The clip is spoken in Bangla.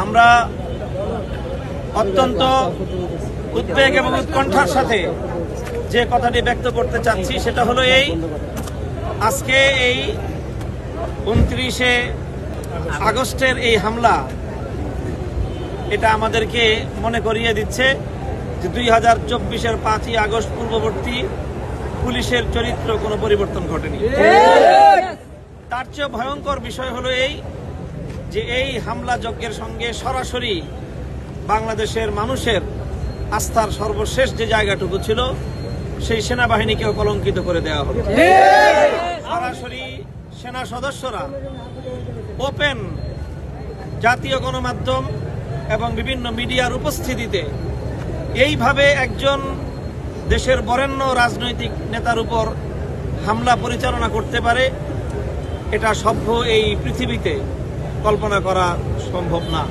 আমরা অত্যন্ত উদ্বেগ এবং উৎকণ্ঠার সাথে যে কথাটি ব্যক্ত করতে চাচ্ছি সেটা হলো এই, আজকে এই 29শে আগস্টের এই হামলা, এটা আমাদেরকে মনে করিয়ে দিচ্ছে যে 2024-এর 5ই আগস্ট পূর্ববর্তী পুলিশের চরিত্র কোনো পরিবর্তন ঘটেনি। তার চেয়ে ভয়ঙ্কর বিষয় হলো এই যে এই হামলা যজ্ঞের সঙ্গে সরাসরি বাংলাদেশের মানুষের আস্থার সর্বশেষ যে জায়গাটুকু ছিল সেই সেনাবাহিনীকেও কলঙ্কিত করে দেওয়া হলো। সরাসরি সেনা সদস্যরা ওপেন জাতীয় গণমাধ্যম এবং বিভিন্ন মিডিয়ার উপস্থিতিতে এইভাবে একজন দেশের বরেণ্য রাজনৈতিক নেতার উপর হামলা পরিচালনা করতে পারে, এটা সভ্য এই পৃথিবীতে কল্পনা করা সম্ভব না।